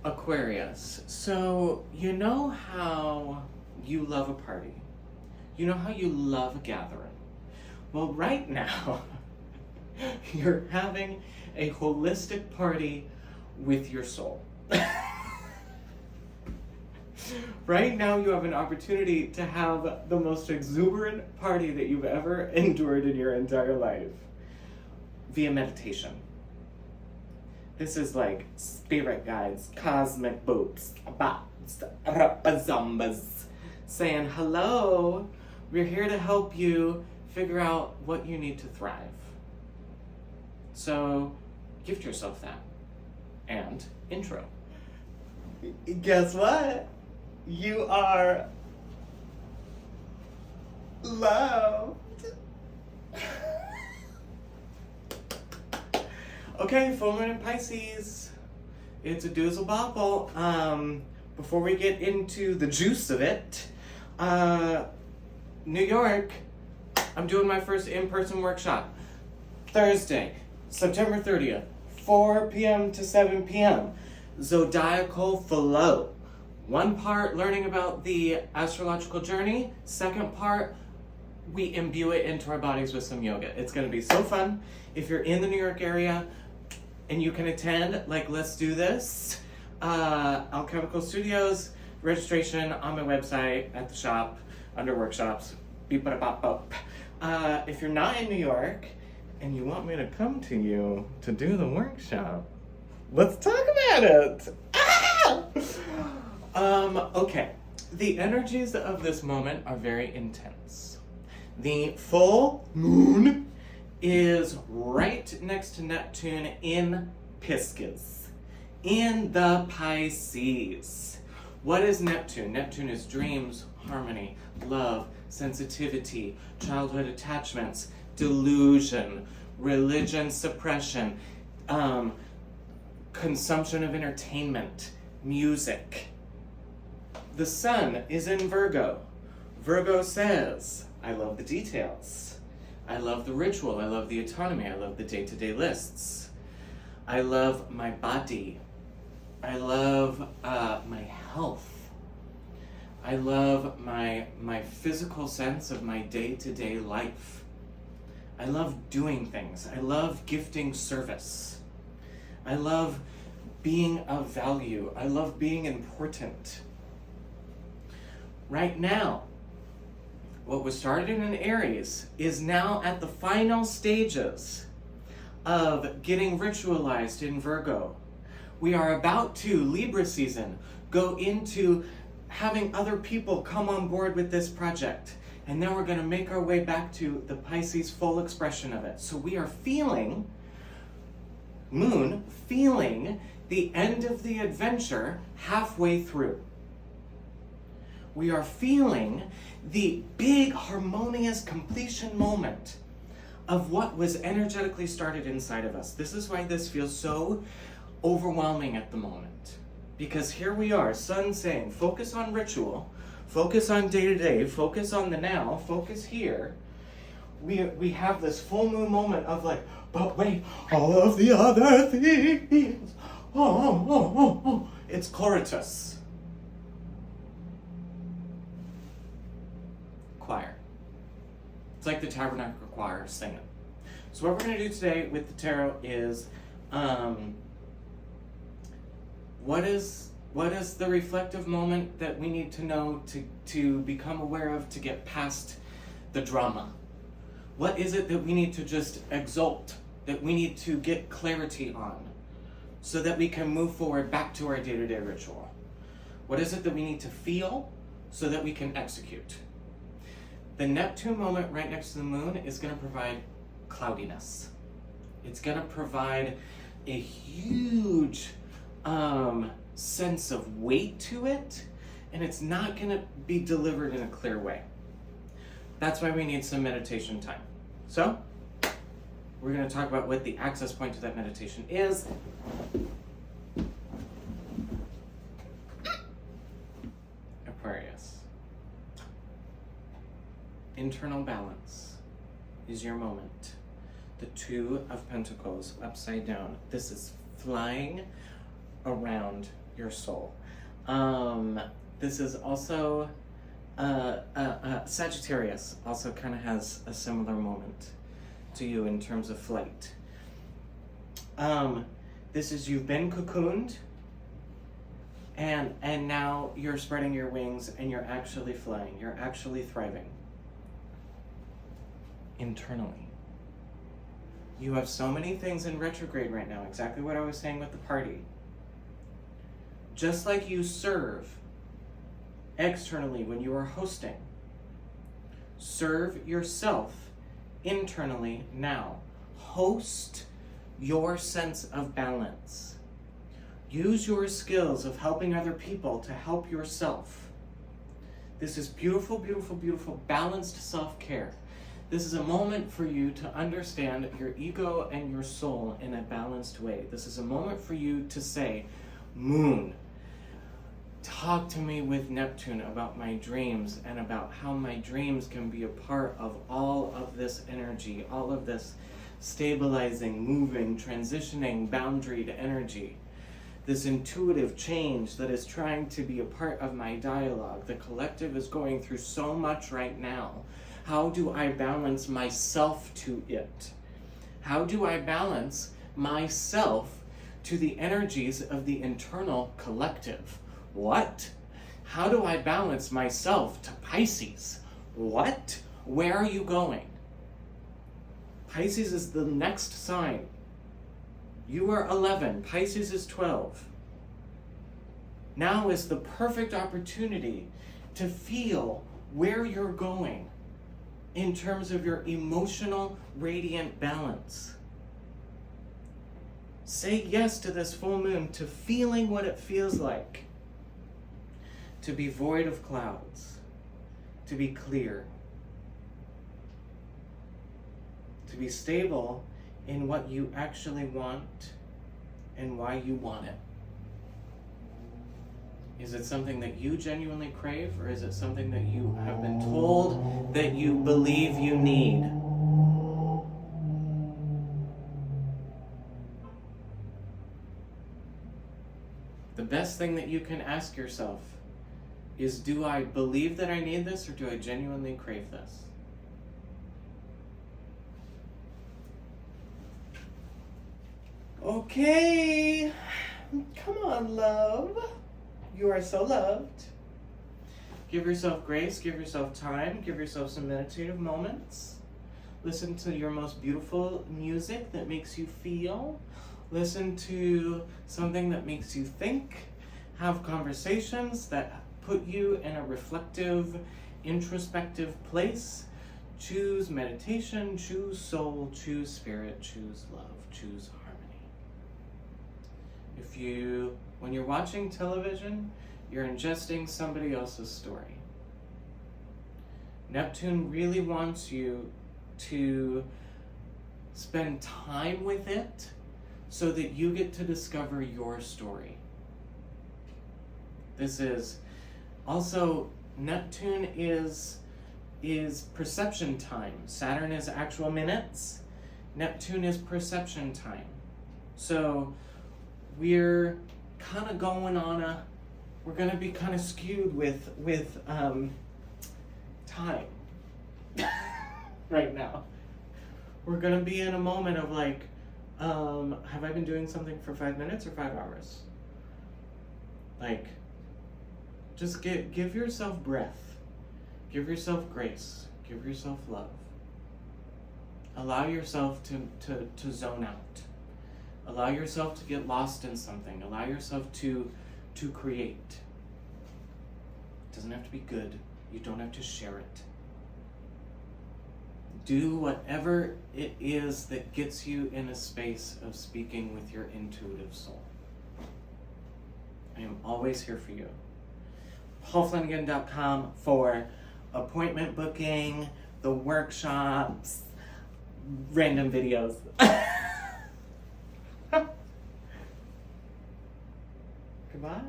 Aquarius, so you know how you love a party? You know how you love a gathering? Well, right now, you're having a holistic party with your soul. Right now, you have an opportunity to have the most exuberant party that you've ever endured in your entire life via meditation. This is like spirit guides, cosmic boats, bots, zumbas, saying, hello, we're here to help you figure out what you need to thrive. So, gift yourself that. And intro. Guess what? You are loved. Okay, full moon in Pisces. It's a doozle bopple. Before we get into the juice of it, New York, I'm doing my first in-person workshop. Thursday, September 30th, 4 p.m. to 7 p.m. ZODIACAL flow. One part learning about the astrological journey. Second part, we imbue it into our bodies with some yoga. It's gonna be so fun. If you're in the New York area and you can attend, like, let's do this. Alchemical Studios, registration on my website, at the shop, under workshops, beep-a-da-bop-bop. If you're not in New York and you want me to come to you to do the workshop, let's talk about it. Okay. The energies of this moment are very intense. The full moon is right next to Neptune in Pisces, in the Pisces. What is Neptune? Neptune is dreams, harmony, love, sensitivity, childhood attachments, delusion, religion suppression, consumption of entertainment, music. The sun is in Virgo. Virgo says, I love the details. I love the ritual. I love the autonomy. I love the day-to-day lists. I love my body. I love my health. I love my physical sense of my day-to-day life. I love doing things. I love gifting service. I love being of value. I love being important. Right now, what was started in Aries is now at the final stages of getting ritualized in Virgo. We are about to, Libra season, go into having other people come on board with this project. And then we're going to make our way back to the Pisces full expression of it. So we are feeling, moon, feeling the end of the adventure halfway through. We are feeling the big harmonious completion moment of what was energetically started inside of us. This is why this feels so overwhelming at the moment. Because here we are, sun saying, focus on ritual, focus on day-to-day, focus on the now, focus here. We have this full moon moment of like, but wait, all of the other things. It's Coritus. Choir. It's like the Tabernacle Choir singing. So what we're going to do today with the tarot is, what is the reflective moment that we need to know to become aware of to get past the drama? What is it that we need to just exalt, that we need to get clarity on so that we can move forward back to our day-to-day ritual? What is it that we need to feel so that we can execute? The Neptune moment right next to the moon is going to provide cloudiness. It's going to provide a huge sense of weight to it, and it's not going to be delivered in a clear way. That's why we need some meditation time. So, we're going to talk about what the access point to that meditation is. Aquarius. Internal balance is your moment. The Two of Pentacles upside down. This is flying around your soul. This is also Sagittarius also kind of has a similar moment to you in terms of flight. This is you've been cocooned, and now you're spreading your wings and you're actually flying. You're actually thriving internally. You have so many things in retrograde right now, exactly what I was saying with the party. Just like you serve externally when you are hosting, serve yourself internally now. Host your sense of balance. Use your skills of helping other people to help yourself. This is beautiful, beautiful, beautiful, balanced self-care. This is a moment for you to understand your ego and your soul in a balanced way. This is a moment for you to say, Moon, talk to me with Neptune about my dreams and about how my dreams can be a part of all of this energy, all of this stabilizing, moving, transitioning, boundaried energy. This intuitive change that is trying to be a part of my dialogue. The collective is going through so much right now. How do I balance myself to it? How do I balance myself to the energies of the internal collective? What? How do I balance myself to Pisces? What? Where are you going? Pisces is the next sign. You are 11. Pisces is 12. Now is the perfect opportunity to feel where you're going in terms of your emotional, radiant balance. Say yes to this full moon, to feeling what it feels like to be void of clouds, to be clear, to be stable in what you actually want and why you want it. Is it something that you genuinely crave, or is it something that you have been told that you believe you need? The best thing that you can ask yourself is, do I believe that I need this, or do I genuinely crave this? Okay, come on, love. You are so loved. Give yourself grace, give yourself time, give yourself some meditative moments. Listen to your most beautiful music that makes you feel. Listen to something that makes you think. Have conversations that put you in a reflective, introspective place. Choose meditation, choose soul, choose spirit, choose love, choose harmony. When you're watching television, you're ingesting somebody else's story. Neptune really wants you to spend time with it so that you get to discover your story. This is also, Neptune is perception time. Saturn is actual minutes. Neptune is perception time. So we're kind of going on we're going to be kind of skewed with time right now. We're going to be in a moment of like, have I been doing something for 5 minutes or 5 hours? Like, just give yourself breath. Give yourself grace. Give yourself love. Allow yourself to zone out. Allow yourself to get lost in something. Allow yourself to create. It doesn't have to be good. You don't have to share it. Do whatever it is that gets you in a space of speaking with your intuitive soul. I am always here for you. PaulFlanagan.com for appointment booking, the workshops, random videos. Goodbye.